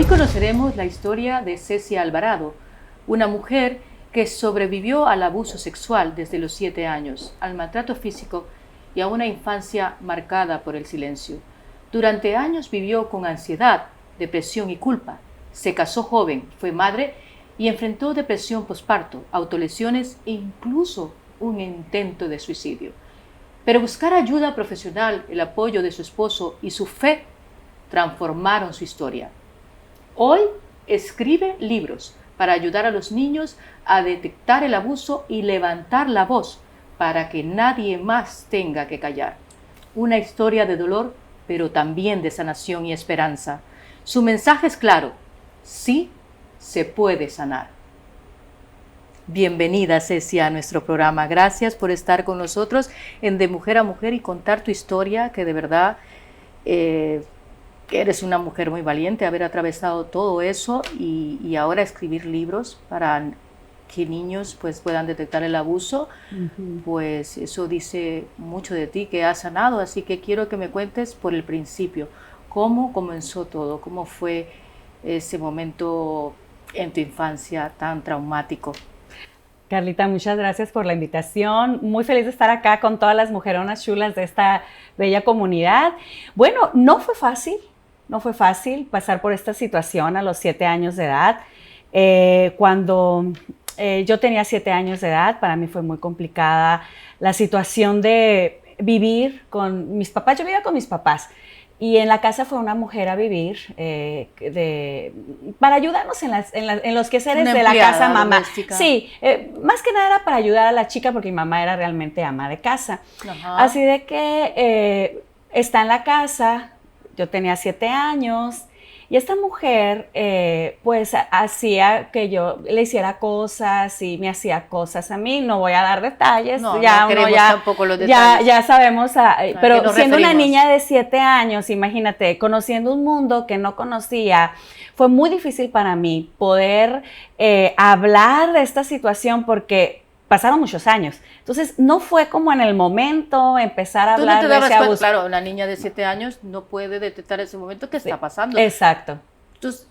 Hoy conoceremos la historia de Cecia Alvarado, una mujer que sobrevivió al abuso sexual desde los 7 años, al maltrato físico y a una infancia marcada por el silencio. Durante años vivió con ansiedad, depresión y culpa. Se casó joven, fue madre y enfrentó depresión posparto, autolesiones e incluso un intento de suicidio. Pero buscar ayuda profesional, el apoyo de su esposo y su fe transformaron su historia. Hoy escribe libros para ayudar a los niños a detectar el abuso y levantar la voz para que nadie más tenga que callar. Una historia de dolor, pero también de sanación y esperanza. Su mensaje es claro: sí se puede sanar. Bienvenida, Cecia, a nuestro programa. Gracias por estar con nosotros en De Mujer a Mujer y contar tu historia, que de verdad eres una mujer muy valiente, haber atravesado todo eso y ahora escribir libros para que niños pues puedan detectar el abuso. Pues eso dice mucho de ti, que has sanado. Así que quiero que me cuentes por el principio, cómo comenzó todo, cómo fue ese momento en tu infancia tan traumático. Carlita, muchas gracias por la invitación. Muy feliz de estar acá con todas las mujeronas chulas de esta bella comunidad. Bueno, no fue fácil pasar por esta situación a los 7 años de edad. Cuando yo tenía 7 años de edad, para mí fue muy complicada la situación de vivir con mis papás. Yo vivía con mis papás. Y en la casa fue una mujer a vivir para ayudarnos en los quehaceres de la casa, mamá. Doméstica. Sí, más que nada era para ayudar a la chica porque mi mamá era realmente ama de casa. Ajá. Así de que está en la casa, yo tenía 7 años y esta mujer pues hacía que yo le hiciera cosas y me hacía cosas a mí. No voy a dar detalles, no queremos tampoco los detalles. Ya sabemos, pero siendo una niña de 7 años, imagínate, conociendo un mundo que no conocía, fue muy difícil para mí poder hablar de esta situación porque pasaron muchos años. Entonces, no fue como en el momento empezar a hablar de ese abuso. Claro, una niña de 7 años no puede detectar ese momento que está pasando. Exacto. Entonces,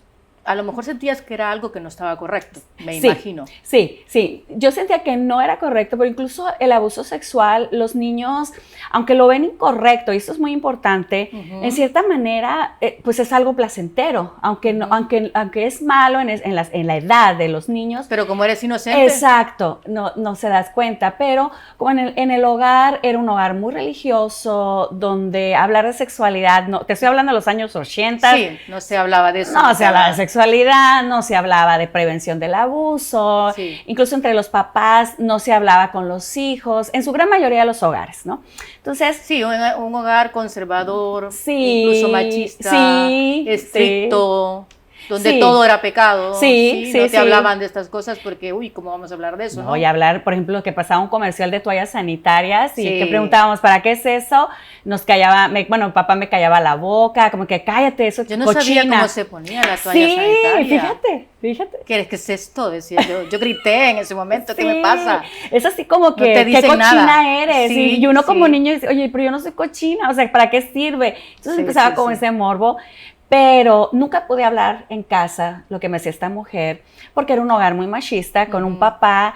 a lo mejor sentías que era algo que no estaba correcto, me imagino. Sí. Yo sentía que no era correcto, pero incluso el abuso sexual, los niños, aunque lo ven incorrecto, y esto es muy importante, en cierta manera, pues es algo placentero, aunque es malo en la edad de los niños. Pero como eres inocente. Exacto, no se das cuenta, pero como en el hogar, era un hogar muy religioso, donde hablar de sexualidad, te estoy hablando de los años 80. Sí, no se hablaba de eso. No se hablaba de sexualidad, no se hablaba de prevención del abuso, incluso entre los papás no se hablaba con los hijos, en su gran mayoría de los hogares, ¿no? Entonces, sí, un hogar conservador, incluso machista, estricto, donde todo era pecado, no te hablaban de estas cosas porque, ¿cómo vamos a hablar de eso? No, y hablar, por ejemplo, que pasaba un comercial de toallas sanitarias y que preguntábamos, ¿para qué es eso? Nos callaba, papá me callaba la boca, como que cállate, eso es cochina. Yo no sabía cómo se ponía la toalla sanitaria. Fíjate. ¿Qué es esto? Decía yo grité en ese momento, ¿qué me pasa? Es así como que, no te ¿qué cochina nada. eres? Y uno como niño dice, oye, pero yo no soy cochina, o sea, ¿para qué sirve? Entonces empezaba como ese morbo. Pero nunca pude hablar en casa lo que me hacía esta mujer, porque era un hogar muy machista, con un papá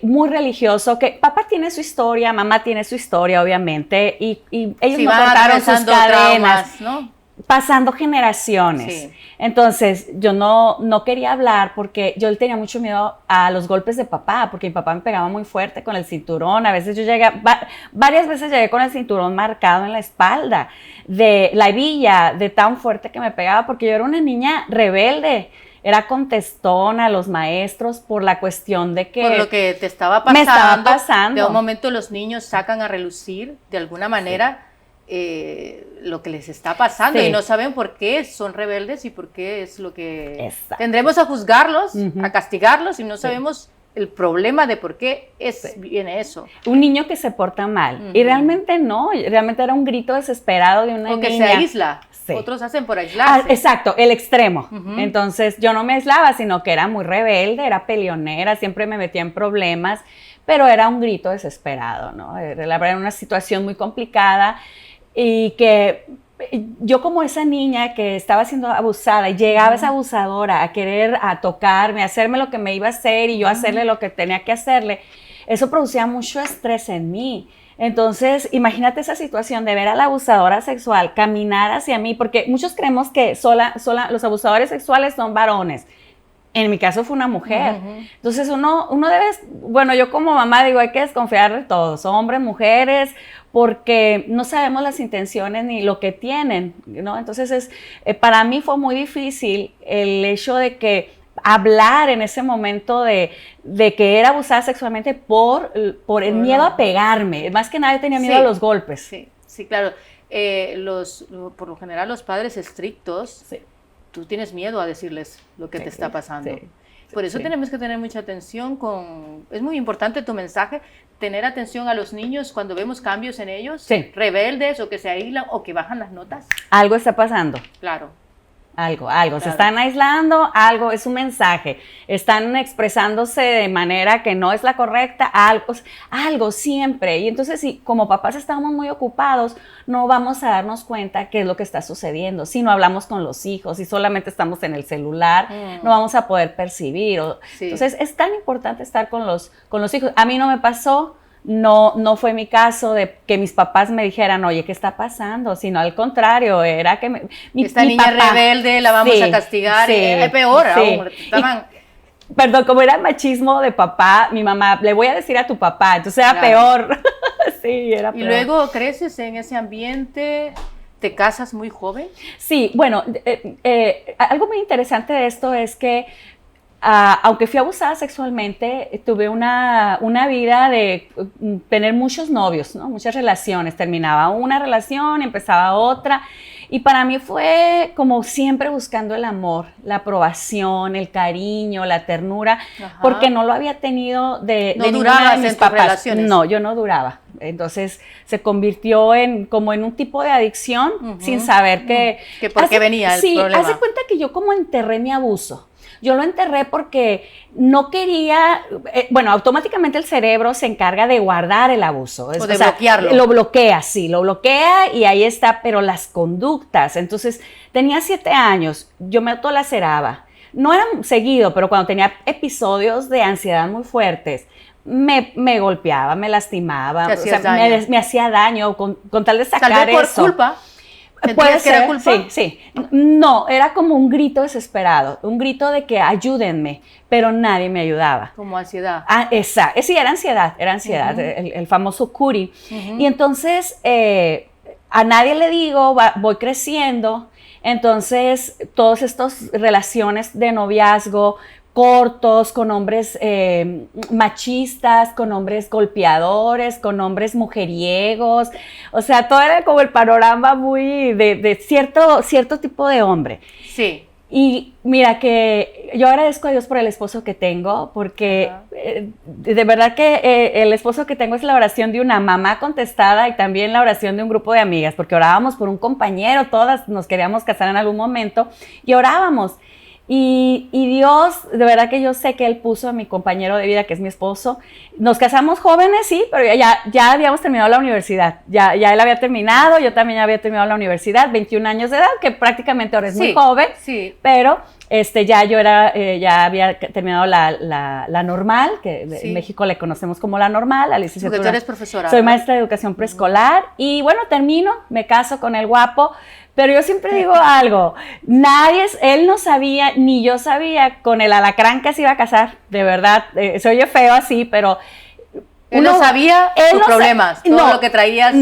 muy religioso, que papá tiene su historia, mamá tiene su historia, obviamente, y ellos no cortaron sus cadenas, traumas, ¿no? Pasando generaciones. Entonces, yo no quería hablar porque yo tenía mucho miedo a los golpes de papá, porque mi papá me pegaba muy fuerte con el cinturón. A veces varias veces llegué con el cinturón marcado en la espalda, de la hebilla, de tan fuerte que me pegaba, porque yo era una niña rebelde. Era contestona a los maestros por la cuestión de que... Por lo que te estaba pasando. Me estaba pasando. De un momento los niños sacan a relucir, de alguna manera, lo que les está pasando y no saben por qué son rebeldes y por qué es lo que... Exacto. Tendremos a juzgarlos, a castigarlos y no sabemos el problema de por qué viene eso. Un niño que se porta mal y realmente realmente era un grito desesperado de una niña. O que se aísla. Otros hacen por aislarse. Exacto, el extremo. Entonces yo no me aislaba, sino que era muy rebelde, era peleonera, siempre me metía en problemas, pero era un grito desesperado, ¿no? Era una situación muy complicada y que yo como esa niña que estaba siendo abusada y llegaba esa abusadora a querer a tocarme, a hacerme lo que me iba a hacer y yo hacerle lo que tenía que hacerle, eso producía mucho estrés en mí. Entonces, imagínate esa situación de ver a la abusadora sexual caminar hacia mí, porque muchos creemos que los abusadores sexuales son varones. En mi caso fue una mujer. Entonces uno debe, bueno, yo como mamá digo, hay que desconfiar de todos, hombres, mujeres, porque no sabemos las intenciones ni lo que tienen, ¿no? Entonces para mí fue muy difícil el hecho de que hablar en ese momento de que era abusada sexualmente por el miedo a pegarme. Más que nada yo tenía miedo a los golpes. Sí, claro. Por lo general los padres estrictos, tú tienes miedo a decirles lo que te está pasando. Por eso tenemos que tener mucha atención es muy importante tu mensaje, tener atención a los niños cuando vemos cambios en ellos, rebeldes o que se aíslan o que bajan las notas. Algo está pasando. Claro. Algo, claro. Se están aislando, algo, es un mensaje, están expresándose de manera que no es la correcta, algo siempre. Y entonces, si como papás estamos muy ocupados, no vamos a darnos cuenta qué es lo que está sucediendo. Si no hablamos con los hijos, si solamente estamos en el celular, no vamos a poder percibir. Entonces, es tan importante estar con los hijos. A mí no me pasó. No fue mi caso de que mis papás me dijeran, oye, ¿qué está pasando? Sino al contrario, era que esta niña papá, rebelde, la vamos a castigar, es peor aún. Perdón, como era el machismo de papá, mi mamá, le voy a decir a tu papá, entonces era peor. Sí, era peor. Y luego creces en ese ambiente, ¿te casas muy joven? Sí, bueno, algo muy interesante de esto es que aunque fui abusada sexualmente, tuve una vida de tener muchos novios, ¿no? Muchas relaciones. Terminaba una relación, empezaba otra. Y para mí fue como siempre buscando el amor, la aprobación, el cariño, la ternura, porque no lo había tenido de ninguna de mis papás. Relaciones. No, yo no duraba. Entonces se convirtió como en un tipo de adicción sin saber que por qué venía el problema. Sí, hace cuenta que yo como enterré mi abuso. Yo lo enterré porque no quería, automáticamente el cerebro se encarga de guardar el abuso. O de bloquearlo. Lo bloquea, sí, lo bloquea y ahí está, pero las conductas. Entonces, tenía 7 años, yo me autolaceraba. No era seguido, pero cuando tenía episodios de ansiedad muy fuertes, me golpeaba, me lastimaba, me hacía daño con tal de sacar eso. Tal vez por culpa. ¿Puede ser? ¿Era culpa? Sí. No, era como un grito desesperado, un grito de que ayúdenme, pero nadie me ayudaba. Como ansiedad. Exacto. Sí, era ansiedad, el famoso curi. Y entonces, a nadie le digo, voy creciendo, entonces, todas estas relaciones de noviazgo cortos, con hombres machistas, con hombres golpeadores, con hombres mujeriegos, o sea, todo era como el panorama muy de cierto tipo de hombre. Sí. Y mira que yo agradezco a Dios por el esposo que tengo, porque de verdad que el esposo que tengo es la oración de una mamá contestada y también la oración de un grupo de amigas, porque orábamos por un compañero, todas nos queríamos casar en algún momento y orábamos. Y Dios, de verdad que yo sé que Él puso a mi compañero de vida, que es mi esposo. Nos casamos jóvenes, sí, pero ya habíamos terminado la universidad. Ya él había terminado, yo también había terminado la universidad, 21 años de edad, que prácticamente ahora es muy joven. Sí. Pero ya había terminado la normal, que en México le conocemos como la normal, la licenciatura. Porque tú eres profesora. Soy maestra de educación preescolar y bueno, termino, me caso con el guapo. Pero yo siempre digo algo, él no sabía, ni yo sabía con el alacrán que se iba a casar, de verdad, se oye feo así, pero... Él no sabía tus problemas, todo lo que traías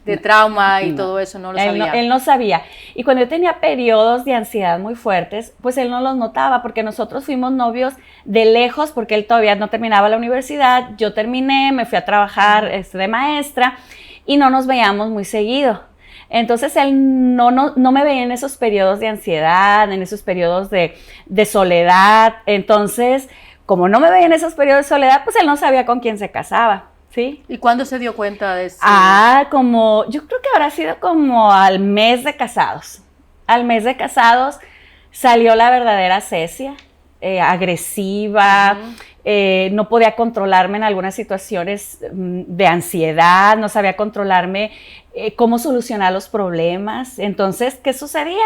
de trauma y todo eso, no lo sabía. Él no sabía. Y cuando yo tenía periodos de ansiedad muy fuertes, pues él no los notaba, porque nosotros fuimos novios de lejos, porque él todavía no terminaba la universidad, yo terminé, me fui a trabajar de maestra, y no nos veíamos muy seguido. Entonces él no me veía en esos periodos de ansiedad, en esos periodos de soledad. Entonces, como no me veía en esos periodos de soledad, pues él no sabía con quién se casaba, ¿sí? ¿Y cuándo se dio cuenta de eso? Yo creo que habrá sido como al mes de casados. Al mes de casados salió la verdadera Cecia, agresiva, no podía controlarme en algunas situaciones de ansiedad, no sabía controlarme cómo solucionar los problemas. Entonces, ¿qué sucedía?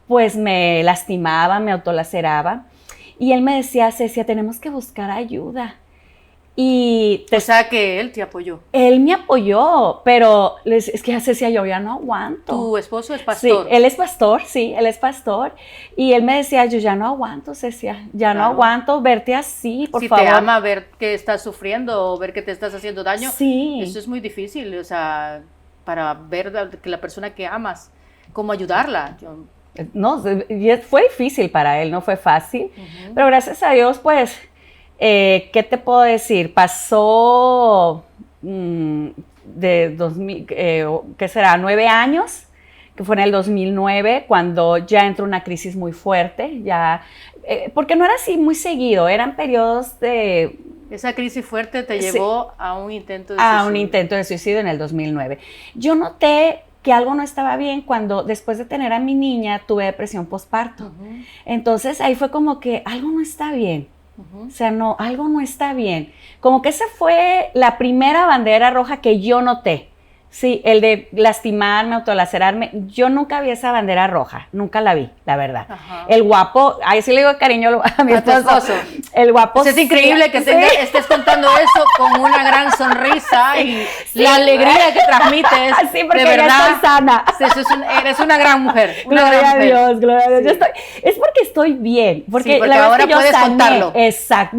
Pues me lastimaba, me autolaceraba. Y él me decía, Cecia, tenemos que buscar ayuda. O sea que él te apoyó. Él me apoyó, pero es que Cecia, yo ya no aguanto. ¿Tu esposo es pastor? Sí, él es pastor, sí, él es pastor. Y él me decía, yo ya no aguanto, Cecia, ya no aguanto verte así, por favor. Si te ama ver que estás sufriendo o ver que te estás haciendo daño, sí. Eso es muy difícil, o sea, para ver que la persona que amas, cómo ayudarla. No, fue difícil para él, no fue fácil, pero gracias a Dios, pues, ¿qué te puedo decir? Pasó de 2000, ¿qué será? 9 años, que fue en el 2009, cuando ya entró una crisis muy fuerte, ya, porque no era así muy seguido, eran periodos de... Esa crisis fuerte te llevó a un intento de suicidio. A un intento de suicidio en el 2009. Yo noté que algo no estaba bien cuando después de tener a mi niña tuve depresión postparto. Entonces ahí fue como que algo no está bien. O sea, no, algo no está bien. Como que esa fue la primera bandera roja que yo noté. Sí, el de lastimarme, autolacerarme. Yo nunca vi esa bandera roja, nunca la vi, la verdad. El guapo, ahí sí le digo cariño a mi esposo. El guapo. Pues es increíble que estés contando eso con una gran sonrisa y la alegría que transmites. Sí, porque de verdad, ya estoy sana. Eres una gran mujer. Gloria a Dios, gloria a Dios. Es porque estoy bien. Porque la ahora que puedes contarlo. Exacto.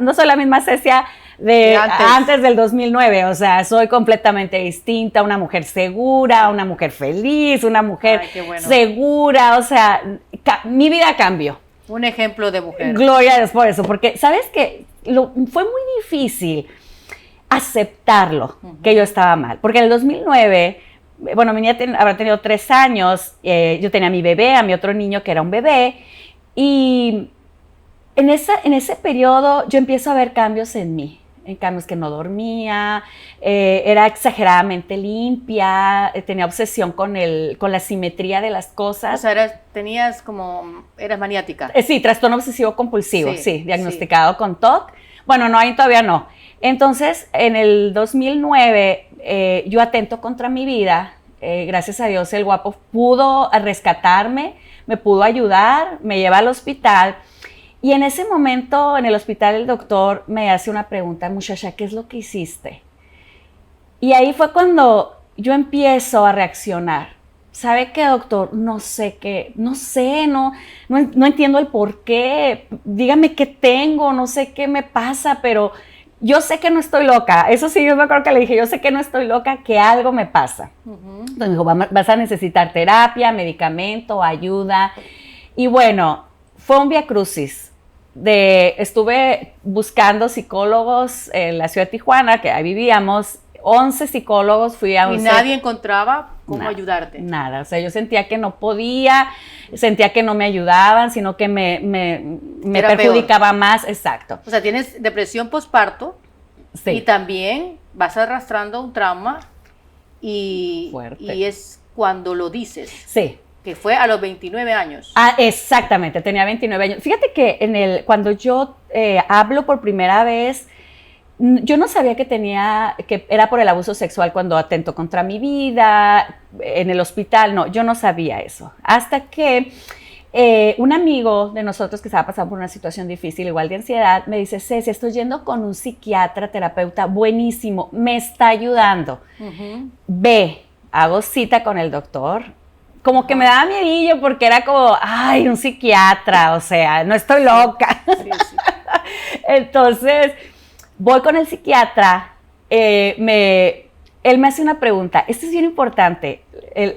No soy la misma Cecia de antes del 2009, o sea, soy completamente distinta, una mujer segura, una mujer feliz, una mujer segura, o sea, mi vida cambió. Un ejemplo de mujer. Gloria a Dios por eso, porque sabes que fue muy difícil aceptarlo, que yo estaba mal, porque en el 2009, bueno, mi niña habrá tenido 3 años, yo tenía a mi bebé, a mi otro niño que era un bebé, y en ese periodo yo empiezo a ver cambios en mí. En cambios que no dormía, era exageradamente limpia, tenía obsesión con la simetría de las cosas. O sea, eras maniática. Sí, trastorno obsesivo compulsivo, sí, diagnosticado con TOC. Bueno, no, ahí todavía no. Entonces, en el 2009, yo atento contra mi vida. Gracias a Dios, el guapo pudo rescatarme, me pudo ayudar, me lleva al hospital. Y en ese momento, en el hospital, el doctor me hace una pregunta, muchacha, ¿qué es lo que hiciste? Y ahí fue cuando yo empiezo a reaccionar. ¿Sabe qué, doctor? No entiendo el por qué. Dígame qué tengo, no sé qué me pasa, pero yo sé que no estoy loca. Eso sí, yo me acuerdo que le dije, yo sé que no estoy loca, que algo me pasa. Entonces me dijo, vas a necesitar terapia, medicamento, ayuda. Y bueno, fue un viacrucis. Estuve buscando psicólogos en la ciudad de Tijuana, que ahí vivíamos, 11 psicólogos, fui a 11. ¿Y nadie encontraba cómo ayudarte? Nada, o sea, yo sentía que no podía, sentía que no me ayudaban, sino que me perjudicaba más, exacto. O sea, tienes depresión postparto y también vas arrastrando un trauma y es cuando lo dices. Sí. Que fue a los 29 años. Exactamente, tenía 29 años. Fíjate que cuando yo hablo por primera vez, yo no sabía que era por el abuso sexual cuando atentó contra mi vida, en el hospital, no, yo no sabía eso. Hasta que un amigo de nosotros que estaba pasando por una situación difícil, igual de ansiedad, me dice, Cecia, estoy yendo con un psiquiatra, terapeuta buenísimo, me está ayudando. Ve, hago cita con el doctor. Como que me daba miedillo porque era como, ay, un psiquiatra, o sea, no estoy loca. Sí. Entonces, voy con el psiquiatra, él me hace una pregunta, esto es bien importante,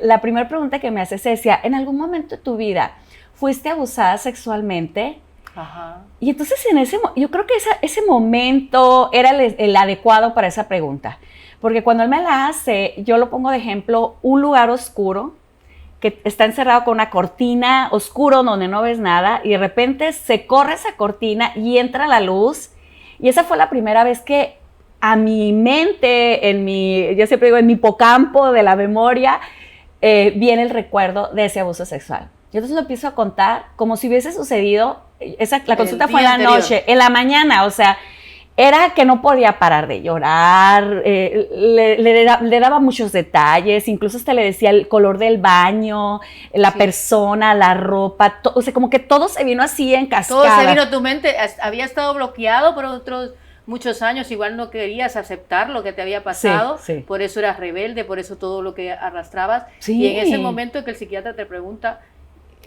la primera pregunta que me hace Cecia, ¿en algún momento de tu vida fuiste abusada sexualmente? Y entonces yo creo que ese momento era el adecuado para esa pregunta, porque cuando él me la hace, yo lo pongo de ejemplo, un lugar oscuro, que está encerrado con una cortina oscuro donde no ves nada y de repente se corre esa cortina y entra la luz y esa fue la primera vez que a mi mente, yo siempre digo en mi hipocampo de la memoria, viene el recuerdo de ese abuso sexual. Y entonces lo empiezo a contar como si hubiese sucedido la consulta fue en la noche, en la mañana, o sea, era que no podía parar de llorar, le daba muchos detalles, incluso hasta le decía el color del baño, la persona, la ropa, o sea, como que todo se vino así en cascada. Todo se vino a tu mente, había estado bloqueado por otros muchos años, igual no querías aceptar lo que te había pasado, por eso eras rebelde, por eso todo lo que arrastrabas, y en ese momento que el psiquiatra te pregunta,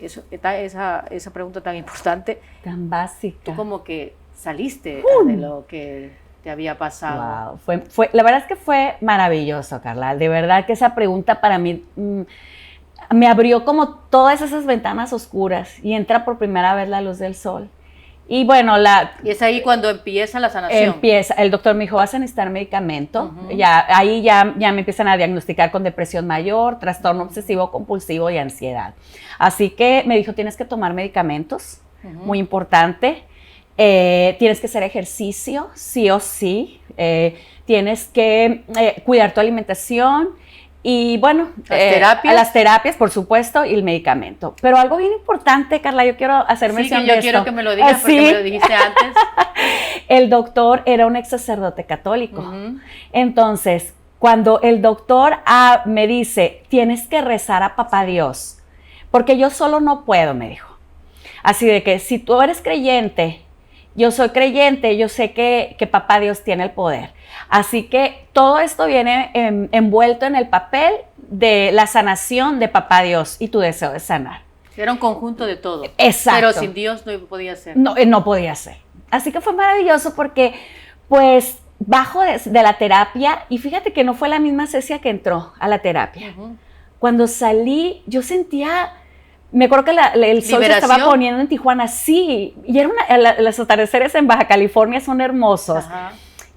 esa pregunta tan importante, tan básica, tú como que saliste de lo que te había pasado. Wow, la verdad es que fue maravilloso, Carla. De verdad que esa pregunta para mí me abrió como todas esas ventanas oscuras y entra por primera vez la luz del sol. Y bueno, y es ahí cuando empieza la sanación. El doctor me dijo, vas a necesitar medicamento. Ahí ya me empiezan a diagnosticar con depresión mayor, trastorno obsesivo compulsivo y ansiedad. Así que me dijo, tienes que tomar medicamentos, muy importante. Tienes que hacer ejercicio, sí o sí. Tienes que cuidar tu alimentación. Y bueno, las terapias, por supuesto, y el medicamento. Pero algo bien importante, Carla, yo quiero hacer mención de esto. Quiero que me lo digas porque me lo dijiste antes. El doctor era un ex sacerdote católico. Entonces, cuando el doctor me dice, tienes que rezar a Papá Dios, porque yo solo no puedo, me dijo. Así de que si tú eres creyente, yo soy creyente, yo sé que Papá Dios tiene el poder. Así que todo esto viene envuelto en el papel de la sanación de Papá Dios y tu deseo de sanar. Era un conjunto de todo. Exacto. Pero sin Dios no podía ser. No podía ser. Así que fue maravilloso porque, pues, bajo de la terapia, y fíjate que no fue la misma Cecia que entró a la terapia. Cuando salí, yo sentía... Me acuerdo que el sol se estaba poniendo en Tijuana, sí, y los atardeceres en Baja California son hermosos.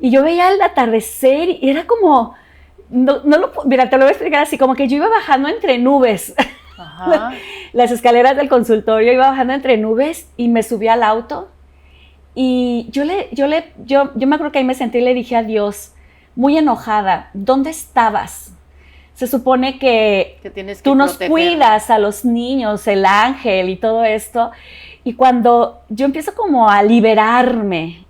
Y yo veía el atardecer y era como, mira, te lo voy a explicar así, como que yo iba bajando entre nubes. Las escaleras del consultorio, iba bajando entre nubes y me subí al auto. Y yo me acuerdo que ahí me senté y le dije a Dios, muy enojada, ¿dónde estabas? Se supone que tú nos cuidas a los niños, el ángel y todo esto. Y cuando yo empiezo como a liberarme,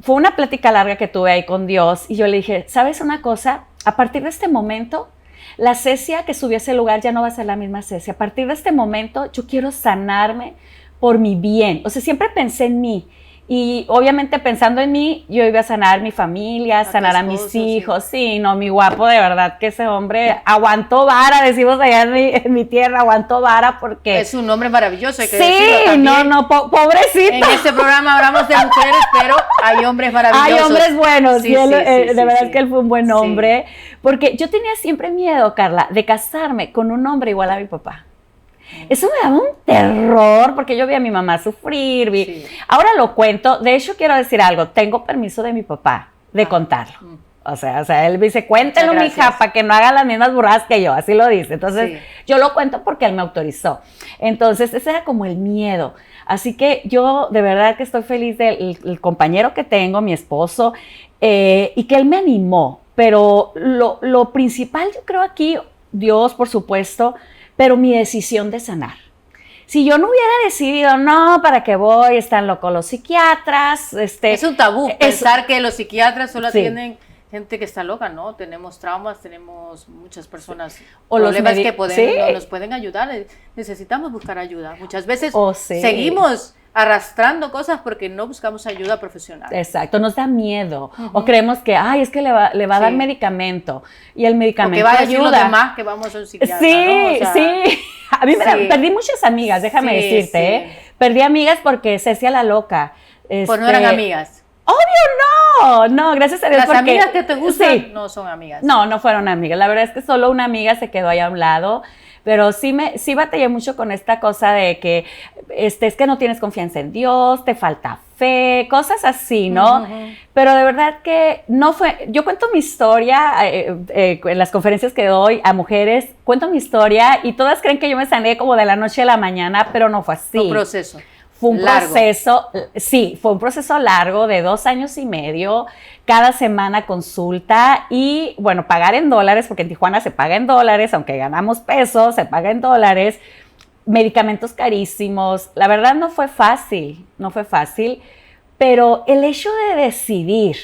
fue una plática larga que tuve ahí con Dios. Y yo le dije, ¿sabes una cosa? A partir de este momento, la Cecia que subió a ese lugar ya no va a ser la misma Cecia. A partir de este momento, yo quiero sanarme por mi bien. O sea, siempre pensé en mí. Y obviamente pensando en mí, yo iba a sanar mi familia, sanar a mis hijos. Sí, no, mi guapo, de verdad que ese hombre aguantó vara, decimos allá en mi tierra, aguantó vara porque... Es un hombre maravilloso, hay que decirlo también. Pobrecito. En este programa hablamos de mujeres, pero hay hombres maravillosos. Hay hombres buenos, de verdad que él fue un buen hombre. Porque yo tenía siempre miedo, Carla, de casarme con un hombre igual a mi papá. Eso me daba un terror porque yo vi a mi mamá sufrir. Ahora lo cuento. De hecho, quiero decir algo. Tengo permiso de mi papá de contarlo. O sea, él me dice, cuéntelo, mija, para que no haga las mismas burradas que yo. Así lo dice. Entonces, yo lo cuento porque él me autorizó. Entonces, ese era como el miedo. Así que yo de verdad que estoy feliz del compañero que tengo, mi esposo, y que él me animó. Pero lo principal, yo creo aquí, Dios, por supuesto, pero mi decisión de sanar. Si yo no hubiera decidido, no, ¿para qué voy? Están locos los psiquiatras. Es un tabú pensar que los psiquiatras solo atienden gente que está loca, ¿no? Tenemos traumas, tenemos muchas personas, problemas que no nos pueden ayudar. Necesitamos buscar ayuda. Muchas veces seguimos arrastrando cosas porque no buscamos ayuda profesional. Exacto, nos da miedo. O creemos que, es que le va a dar medicamento. Y el medicamento ayuda. O que va a decir los demás que vamos a un psiquiatra, ¿no? O sea, A mí perdí muchas amigas, déjame decirte. Perdí amigas porque Cecia la loca. Pues no eran amigas. Obvio no, gracias a Dios. Las amigas que te gustan no son amigas. No fueron amigas. La verdad es que solo una amiga se quedó ahí a un lado. Pero sí batallé mucho con esta cosa de que es que no tienes confianza en Dios, te falta fe, cosas así, ¿no? Pero de verdad que no fue... Yo cuento mi historia en las conferencias que doy a mujeres, cuento mi historia y todas creen que yo me sané como de la noche a la mañana, pero no fue así. Un proceso. Fue un proceso, fue un proceso largo de 2 años y medio, cada semana consulta y, pagar en dólares, porque en Tijuana se paga en dólares, aunque ganamos pesos, se paga en dólares, medicamentos carísimos. La verdad no fue fácil, pero el hecho de decidir,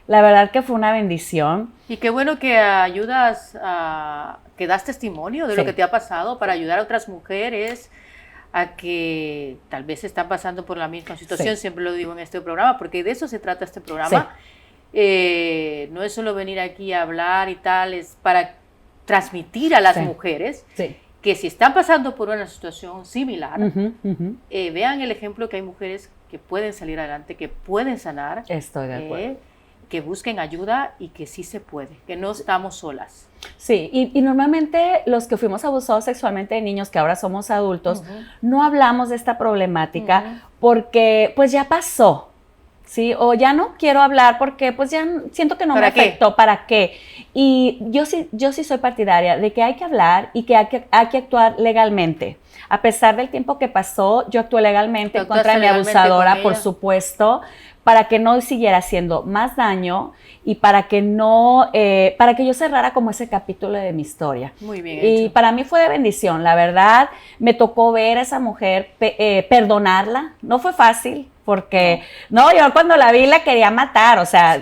la verdad que fue una bendición. Y qué bueno que que das testimonio de lo que te ha pasado para ayudar a otras mujeres a que tal vez están pasando por la misma situación, siempre lo digo en este programa, porque de eso se trata este programa. No es solo venir aquí a hablar y tal, es para transmitir a las mujeres que si están pasando por una situación similar, vean el ejemplo que hay mujeres que pueden salir adelante, que pueden sanar. Estoy de acuerdo. Que busquen ayuda y que sí se puede, que no estamos solas. Sí, y normalmente los que fuimos abusados sexualmente de niños, que ahora somos adultos, no hablamos de esta problemática porque pues ya pasó, ¿sí? O ya no quiero hablar porque pues ya siento que no me afectó, ¿para qué? Y yo sí soy partidaria de que hay que hablar y que hay que actuar legalmente. A pesar del tiempo que pasó, yo actué legalmente contra mi abusadora, por supuesto, para que no siguiera haciendo más daño y para que yo cerrara como ese capítulo de mi historia. Muy bien y hecho. Para mí fue de bendición, la verdad. Me tocó ver a esa mujer, perdonarla. No fue fácil, porque yo cuando la vi la quería matar, o sea,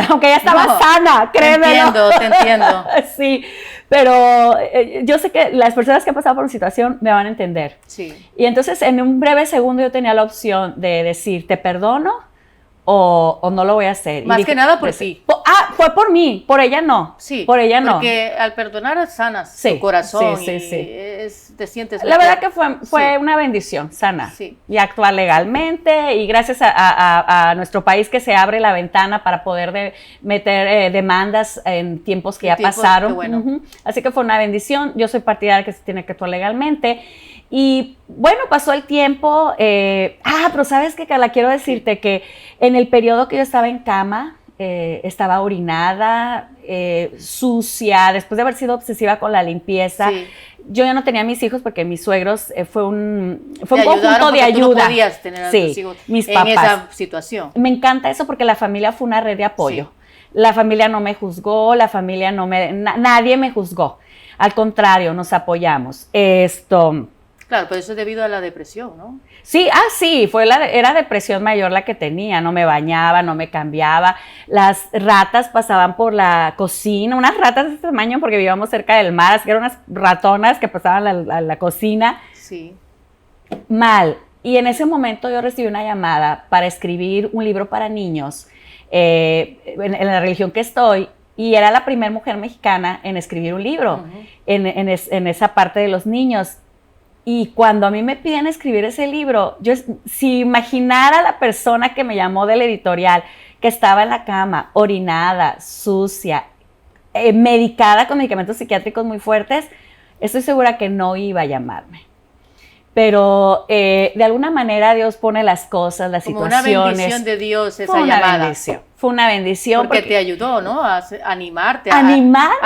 aunque ella estaba sana, créeme. Te entiendo. Sí, pero yo sé que las personas que han pasado por una situación me van a entender. Sí. Y entonces en un breve segundo yo tenía la opción de decir, te perdono, o no lo voy a hacer. Más que nada por ti. Fue por mí, por ella no. Sí, por ella no. Porque al perdonar sanas tu corazón sí. te sientes mejor. La verdad que fue una bendición sana. Sí. Y actuar legalmente, y gracias a nuestro país que se abre la ventana para poder meter demandas en tiempos que ya pasaron. Bueno. Así que fue una bendición. Yo soy partidaria que se tiene que actuar legalmente. Y bueno, pasó el tiempo. Pero ¿sabes qué, Carla? Quiero decirte que en el periodo que yo estaba en cama, estaba orinada, sucia, después de haber sido obsesiva con la limpieza. Sí. Yo ya no tenía mis hijos porque mis suegros fue un conjunto de ayuda. Tú no podías tener a tus hijos mis en papás. esa situación. Me encanta eso porque la familia fue una red de apoyo. Sí. La familia no me juzgó, nadie me juzgó. Al contrario, nos apoyamos. Claro, pero eso es debido a la depresión, ¿no? Sí, era depresión mayor la que tenía, no me bañaba, no me cambiaba, las ratas pasaban por la cocina, unas ratas de este tamaño porque vivíamos cerca del mar, así que eran unas ratonas que pasaban a la cocina. Sí. Mal. Y en ese momento yo recibí una llamada para escribir un libro para niños en la religión que estoy, y era la primera mujer mexicana en escribir un libro en esa parte de los niños. Y cuando a mí me piden escribir ese libro, si imaginara la persona que me llamó de la editorial, que estaba en la cama, orinada, sucia, medicada con medicamentos psiquiátricos muy fuertes, estoy segura que no iba a llamarme. Pero de alguna manera Dios pone las cosas, las situaciones. Como una bendición de Dios esa llamada. Fue una bendición. Porque te ayudó, ¿no? A animarte. A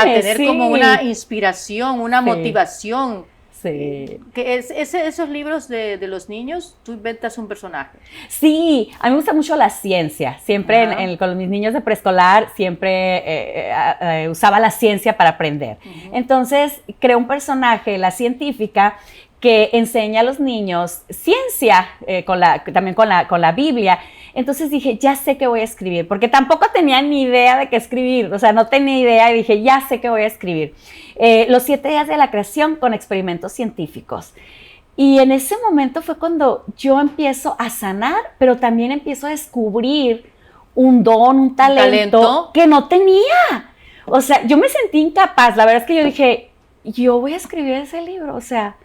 tener como una inspiración, una motivación. Sí. Que esos libros de los niños, tú inventas un personaje. Sí, a mí me gusta mucho la ciencia. Siempre con mis niños de preescolar, siempre usaba la ciencia para aprender. Entonces, creé un personaje, la científica, que enseña a los niños ciencia, también con la Biblia. Entonces dije, ya sé qué voy a escribir, porque tampoco tenía ni idea de qué escribir, o sea, no tenía idea, y dije, ya sé qué voy a escribir. Los 7 días de la creación con experimentos científicos. Y en ese momento fue cuando yo empiezo a sanar, pero también empiezo a descubrir un don, un talento que no tenía. O sea, yo me sentí incapaz, la verdad es que yo dije, yo voy a escribir ese libro, o sea,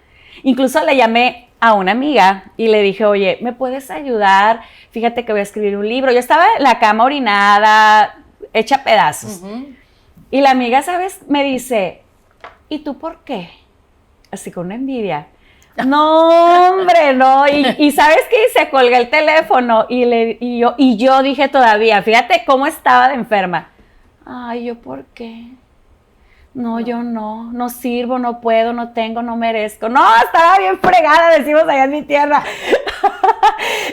incluso le llamé a una amiga y le dije, oye, ¿me puedes ayudar? Fíjate que voy a escribir un libro. Yo estaba en la cama orinada, hecha pedazos. Y la amiga, ¿sabes? Me dice, ¿y tú por qué? Así con una envidia. No, hombre, no. Y ¿sabes qué? Se colga el teléfono y yo dije todavía, fíjate cómo estaba de enferma. Ay, ¿yo por qué? No, yo no sirvo, no puedo, no tengo, no merezco. No, estaba bien fregada, decimos allá en mi tierra.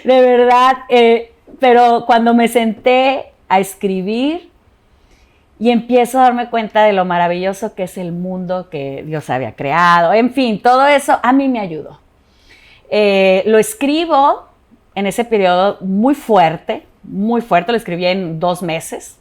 De verdad, pero cuando me senté a escribir y empiezo a darme cuenta de lo maravilloso que es el mundo que Dios había creado, en fin, todo eso a mí me ayudó. Lo escribo en ese periodo muy fuerte, lo escribí en 2 meses.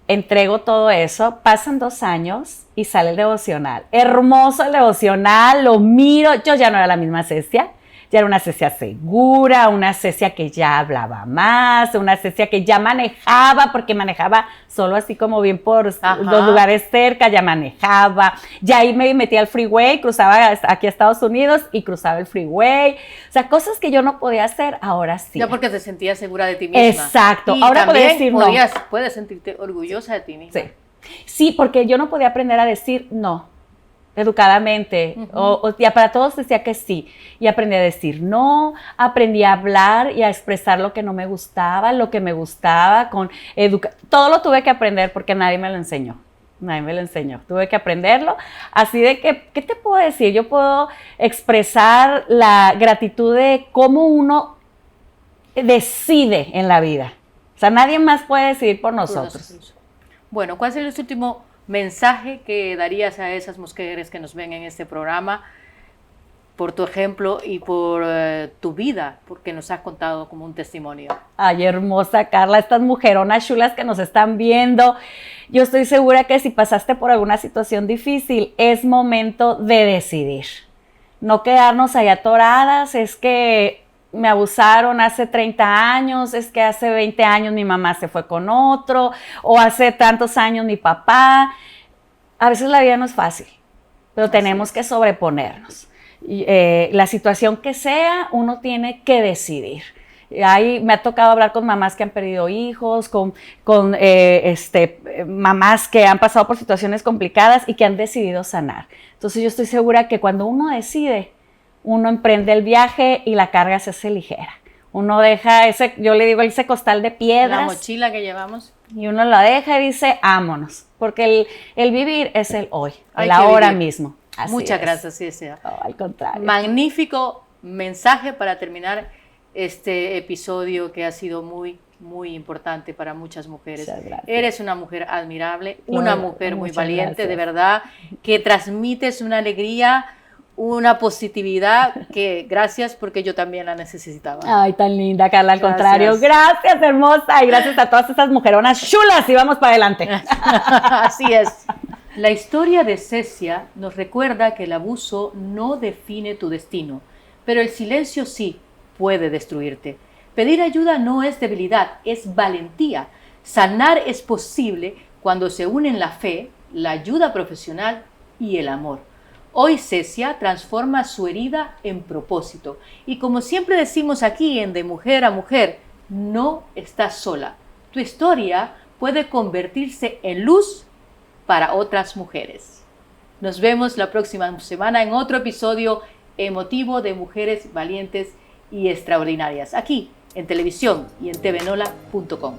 Entrego todo eso, pasan 2 años y sale el devocional. Hermoso el devocional, lo miro, yo ya no era la misma Cecia, ya era una Cecia segura, una Cecia que ya hablaba más, una Cecia que ya manejaba, porque manejaba solo así como bien por los lugares cerca, ya manejaba, ya ahí me metía al freeway, cruzaba aquí a Estados Unidos y cruzaba el freeway, o sea, cosas que yo no podía hacer, ahora sí. Ya porque te sentías segura de ti misma. Exacto, y ahora puedo decir no. Puedes sentirte orgullosa de ti misma. Sí, porque yo no podía aprender a decir no. Educadamente, ya para todos decía que sí, y aprendí a decir no, aprendí a hablar y a expresar lo que no me gustaba, lo que me gustaba, todo lo tuve que aprender porque nadie me lo enseñó, tuve que aprenderlo, así de que, ¿qué te puedo decir? Yo puedo expresar la gratitud de cómo uno decide en la vida, o sea, nadie más puede decidir por nosotros. Bueno, ¿cuál es el último mensaje que darías a esas mujeres que nos ven en este programa por tu ejemplo y por tu vida, porque nos has contado como un testimonio? Ay, hermosa Carla, estas mujeronas chulas que nos están viendo, yo estoy segura que si pasaste por alguna situación difícil, es momento de decidir. No quedarnos ahí atoradas, es que me abusaron hace 30 años, es que hace 20 años mi mamá se fue con otro, o hace tantos años mi papá. A veces la vida no es fácil, pero tenemos que sobreponernos. La situación que sea, uno tiene que decidir. Ahí me ha tocado hablar con mamás que han perdido hijos, con mamás que han pasado por situaciones complicadas y que han decidido sanar. Entonces yo estoy segura que cuando uno decide, uno emprende el viaje y la carga se hace ligera. Uno deja yo le digo ese costal de piedras. La mochila que llevamos. Y uno la deja y dice, vámonos. Porque el vivir es el hoy, el ahora mismo. Muchas gracias, Cecia. Al contrario. Magnífico mensaje para terminar este episodio que ha sido muy, muy importante para muchas mujeres. Eres una mujer admirable, una mujer muy valiente, de verdad, que transmites una alegría, una positividad que gracias porque yo también la necesitaba. Ay, tan linda, Carla, al contrario. Gracias, hermosa, y gracias a todas estas mujeronas chulas y vamos para adelante. Así es. La historia de Cecia nos recuerda que el abuso no define tu destino, pero el silencio sí puede destruirte. Pedir ayuda no es debilidad, es valentía. Sanar es posible cuando se unen la fe, la ayuda profesional y el amor. Hoy Cecia transforma su herida en propósito. Y como siempre decimos aquí en De Mujer a Mujer, no estás sola. Tu historia puede convertirse en luz para otras mujeres. Nos vemos la próxima semana en otro episodio emotivo de Mujeres Valientes y Extraordinarias, aquí en televisión y en tvnola.com.